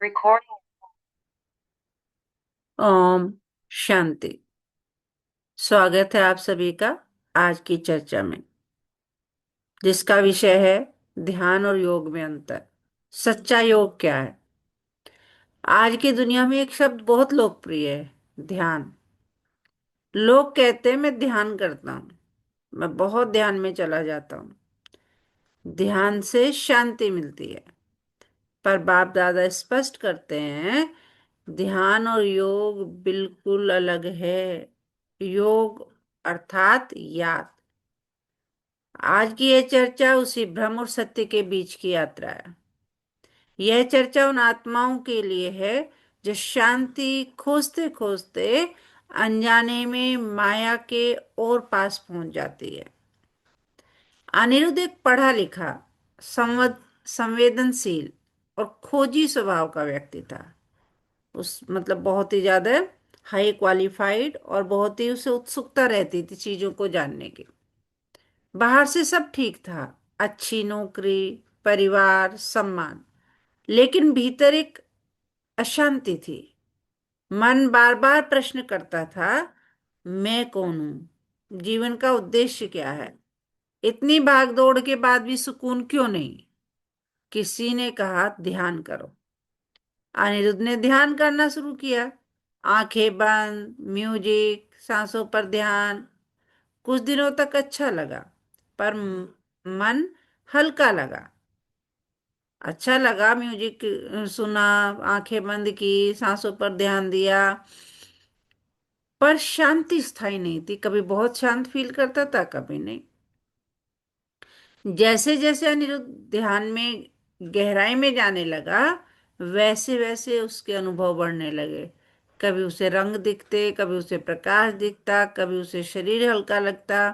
Recording. Om Shanti. स्वागत है आप सभी का आज की चर्चा में, जिसका विषय है ध्यान और योग में अंतर। सच्चा योग क्या है? आज की दुनिया में एक शब्द बहुत लोकप्रिय है, ध्यान। लोग कहते हैं मैं ध्यान करता हूँ, मैं बहुत ध्यान में चला जाता हूँ, ध्यान से शांति मिलती है। पर बाप दादा स्पष्ट करते हैं, ध्यान और योग बिल्कुल अलग है। योग अर्थात याद। आज की यह चर्चा उसी भ्रम और सत्य के बीच की यात्रा है। यह चर्चा उन आत्माओं के लिए है जो शांति खोजते खोजते अनजाने में माया के और पास पहुंच जाती है। अनिरुद्ध एक पढ़ा लिखा, संवेदनशील और खोजी स्वभाव का व्यक्ति था। उस मतलब बहुत ही ज्यादा हाई क्वालिफाइड और बहुत ही उसे उत्सुकता रहती थी चीजों को जानने की। बाहर से सब ठीक था, अच्छी नौकरी, परिवार, सम्मान। लेकिन भीतर एक अशांति थी। मन बार बार प्रश्न करता था, मैं कौन हूं? जीवन का उद्देश्य क्या है? इतनी भागदौड़ के बाद भी सुकून क्यों नहीं? किसी ने कहा ध्यान करो। अनिरुद्ध ने ध्यान करना शुरू किया। आंखें बंद, म्यूजिक, सांसों पर ध्यान। कुछ दिनों तक अच्छा लगा, पर मन हल्का लगा। अच्छा लगा, म्यूजिक सुना, आंखें बंद की, सांसों पर ध्यान दिया, पर शांति स्थायी नहीं थी। कभी बहुत शांत फील करता था, कभी नहीं। जैसे जैसे अनिरुद्ध ध्यान में गहराई में जाने लगा, वैसे वैसे उसके अनुभव बढ़ने लगे। कभी उसे रंग दिखते, कभी उसे प्रकाश दिखता, कभी उसे शरीर हल्का लगता।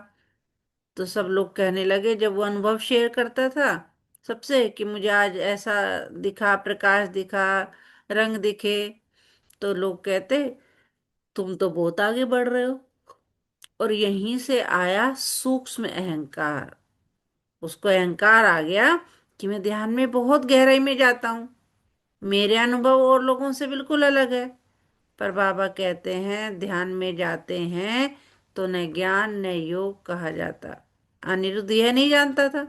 तो सब लोग कहने लगे, जब वो अनुभव शेयर करता था सबसे, कि मुझे आज ऐसा दिखा, प्रकाश दिखा, रंग दिखे, तो लोग कहते तुम तो बहुत आगे बढ़ रहे हो। और यहीं से आया सूक्ष्म अहंकार। उसको अहंकार आ गया कि मैं ध्यान में बहुत गहराई में जाता हूँ, मेरे अनुभव और लोगों से बिल्कुल अलग है। पर बाबा कहते हैं, ध्यान में जाते हैं तो न ज्ञान न योग कहा जाता। अनिरुद्ध यह नहीं जानता था।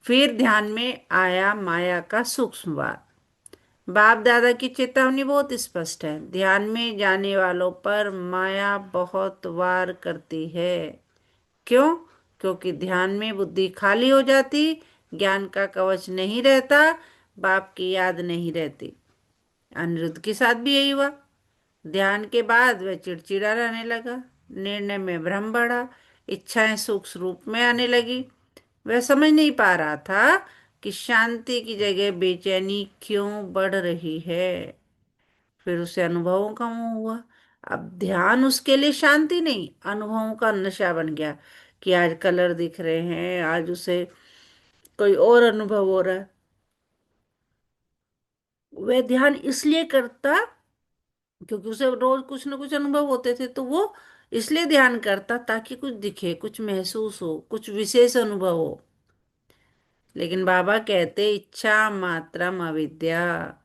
फिर ध्यान में आया माया का सूक्ष्मवाद। बाप दादा की चेतावनी बहुत स्पष्ट है, ध्यान में जाने वालों पर माया बहुत वार करती है। क्यों? क्योंकि ध्यान में बुद्धि खाली हो जाती, ज्ञान का कवच नहीं रहता, बाप की याद नहीं रहती। अनिरुद्ध के साथ भी यही हुआ। ध्यान के बाद वह चिड़चिड़ा रहने लगा, निर्णय में भ्रम बढ़ा, इच्छाएं सूक्ष्म रूप में आने लगी। वह समझ नहीं पा रहा था कि शांति की जगह बेचैनी क्यों बढ़ रही है। फिर उसे अनुभवों का मोह हुआ। अब ध्यान उसके लिए शांति नहीं, अनुभवों का नशा बन गया, कि आज कलर दिख रहे हैं, आज उसे कोई और अनुभव हो रहा है। वह ध्यान इसलिए करता क्योंकि उसे रोज कुछ ना कुछ अनुभव होते थे, तो वो इसलिए ध्यान करता ताकि कुछ दिखे, कुछ महसूस हो, कुछ विशेष अनुभव हो। लेकिन बाबा कहते, इच्छा मात्रम अविद्या।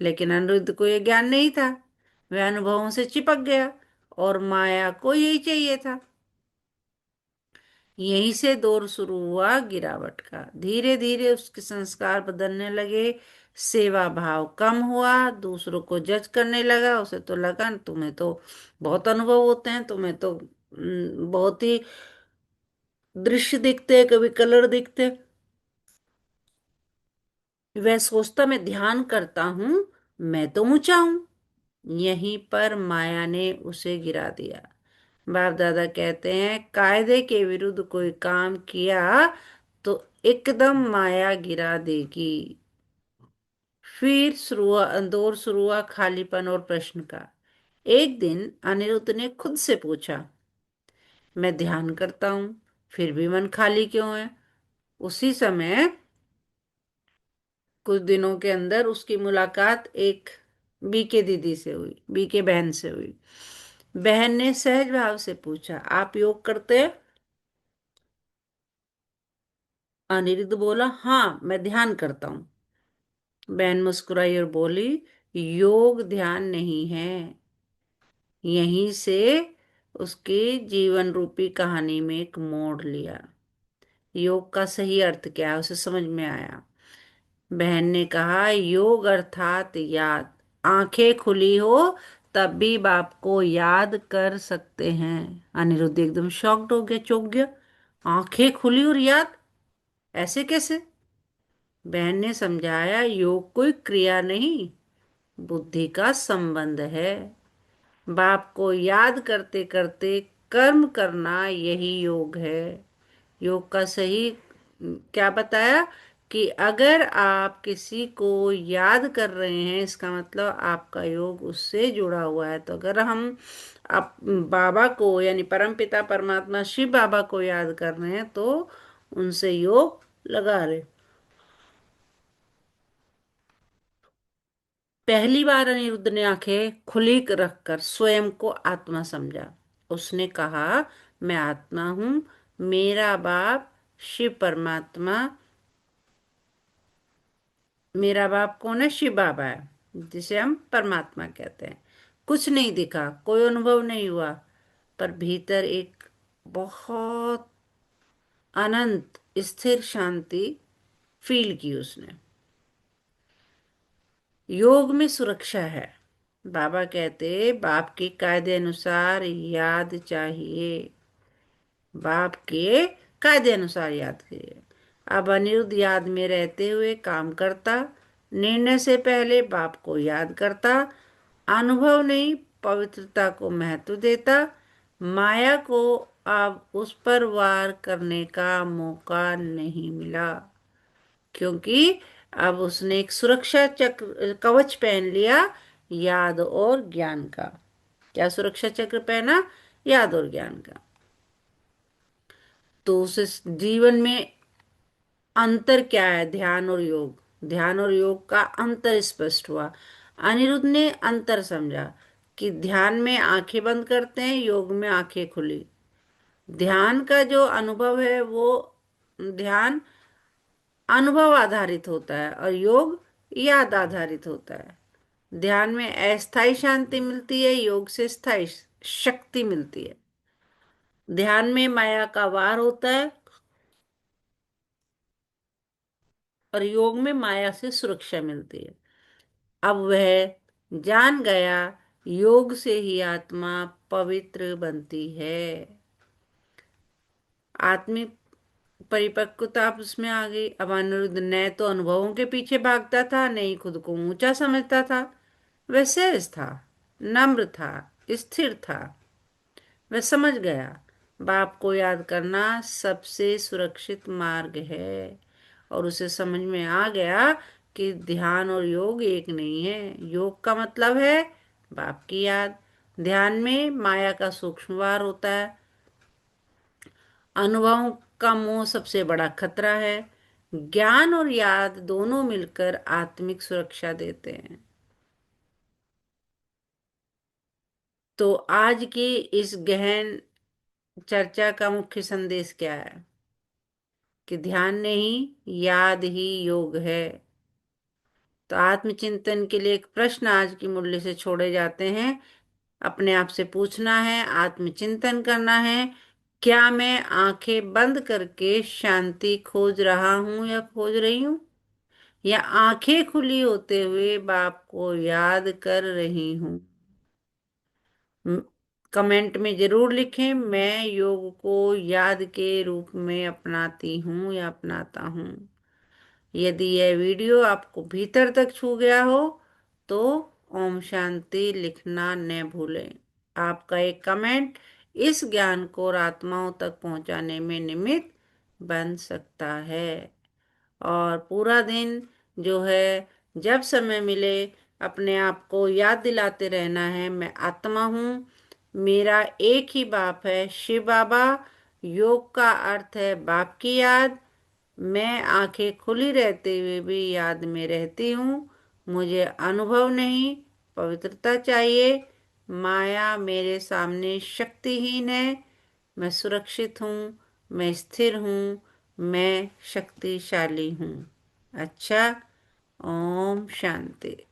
लेकिन अनिरुद्ध को यह ज्ञान नहीं था। वह अनुभवों से चिपक गया और माया को यही चाहिए था। यहीं से दौर शुरू हुआ गिरावट का। धीरे धीरे उसके संस्कार बदलने लगे। सेवा भाव कम हुआ, दूसरों को जज करने लगा। उसे तो लगा, तुम्हें तो बहुत अनुभव होते हैं, तुम्हें तो बहुत ही दृश्य दिखते हैं, कभी कलर दिखते। वह सोचता, मैं ध्यान करता हूं, मैं तो ऊंचा हूं। यहीं पर माया ने उसे गिरा दिया। बाप दादा कहते हैं, कायदे के विरुद्ध कोई काम किया तो एकदम माया गिरा देगी। फिर दौर शुरू हुआ खालीपन और प्रश्न का। एक दिन अनिरुद्ध ने खुद से पूछा, मैं ध्यान करता हूं, फिर भी मन खाली क्यों है? उसी समय कुछ दिनों के अंदर उसकी मुलाकात एक बीके दीदी से हुई, बीके बहन से हुई। बहन ने सहज भाव से पूछा, आप योग करते हैं? अनिरुद्ध बोला, हाँ मैं ध्यान करता हूँ। बहन मुस्कुराई और बोली, योग ध्यान नहीं है। यहीं से उसकी जीवन रूपी कहानी में एक मोड़ लिया। योग का सही अर्थ क्या है उसे समझ में आया। बहन ने कहा, योग अर्थात याद। आंखें खुली हो तब भी बाप को याद कर सकते हैं। अनिरुद्ध एकदम शॉक्ड हो गया, चौंक गया। आंखें खुली और याद, ऐसे कैसे? बहन ने समझाया, योग कोई क्रिया नहीं, बुद्धि का संबंध है। बाप को याद करते करते कर्म करना, यही योग है। योग का सही क्या बताया कि अगर आप किसी को याद कर रहे हैं, इसका मतलब आपका योग उससे जुड़ा हुआ है। तो अगर हम आप बाबा को यानी परमपिता परमात्मा शिव बाबा को याद कर रहे हैं तो उनसे योग लगा रहे। पहली बार अनिरुद्ध ने आंखें खुली रखकर स्वयं को आत्मा समझा। उसने कहा, मैं आत्मा हूं। मेरा बाप शिव परमात्मा, मेरा बाप कौन है? शिव बाबा है, जिसे हम परमात्मा कहते हैं। कुछ नहीं दिखा, कोई अनुभव नहीं हुआ, पर भीतर एक बहुत अनंत स्थिर शांति फील की उसने। योग में सुरक्षा है। बाबा कहते, बाप के कायदे अनुसार याद चाहिए। बाप के कायदे अनुसार याद करिए। अब अनिरुद्ध याद में रहते हुए काम करता, निर्णय से पहले बाप को याद करता, अनुभव नहीं पवित्रता को महत्व देता। माया को अब उस पर वार करने का मौका नहीं मिला, क्योंकि अब उसने एक सुरक्षा चक्र कवच पहन लिया, याद और ज्ञान का। क्या सुरक्षा चक्र पहना? याद और ज्ञान का। तो उस जीवन में अंतर क्या है? ध्यान और योग। ध्यान और योग का अंतर स्पष्ट हुआ। अनिरुद्ध ने अंतर समझा कि ध्यान में आंखें बंद करते हैं, योग में आंखें खुली। ध्यान का जो अनुभव है वो ध्यान अनुभव आधारित होता है और योग याद आधारित होता है। ध्यान में अस्थायी शांति मिलती है, योग से स्थायी शक्ति मिलती है। ध्यान में माया का वार होता है और योग में माया से सुरक्षा मिलती है। अब वह जान गया, योग से ही आत्मा पवित्र बनती है। आत्मिक परिपक्वता अब उसमें आ गई। अब अनिरुद्ध न तो अनुभवों के पीछे भागता था, न ही खुद को ऊंचा समझता था। वह सहज था, नम्र था, स्थिर था। वह समझ गया, बाप को याद करना सबसे सुरक्षित मार्ग है। और उसे समझ में आ गया कि ध्यान और योग एक नहीं है। योग का मतलब है बाप की याद। ध्यान में माया का सूक्ष्म वार होता है। अनुभवों का मोह सबसे बड़ा खतरा है। ज्ञान और याद दोनों मिलकर आत्मिक सुरक्षा देते हैं। तो आज की इस गहन चर्चा का मुख्य संदेश क्या है? कि ध्यान नहीं, याद ही योग है। तो आत्मचिंतन के लिए एक प्रश्न आज की मुरली से छोड़े जाते हैं। अपने आप से पूछना है, आत्मचिंतन करना है, क्या मैं आंखें बंद करके शांति खोज रहा हूं या खोज रही हूं, या आंखें खुली होते हुए बाप को याद कर रही हूं? म- कमेंट में जरूर लिखें, मैं योग को याद के रूप में अपनाती हूँ या अपनाता हूँ। यदि यह वीडियो आपको भीतर तक छू गया हो तो ओम शांति लिखना न भूलें। आपका एक कमेंट इस ज्ञान को और आत्माओं तक पहुंचाने में निमित्त बन सकता है। और पूरा दिन जो है, जब समय मिले, अपने आप को याद दिलाते रहना है, मैं आत्मा हूँ, मेरा एक ही बाप है शिव बाबा। योग का अर्थ है बाप की याद। मैं आंखें खुली रहते हुए भी याद में रहती हूँ। मुझे अनुभव नहीं, पवित्रता चाहिए। माया मेरे सामने शक्तिहीन है। मैं सुरक्षित हूँ, मैं स्थिर हूँ, मैं शक्तिशाली हूँ। अच्छा, ओम शांति।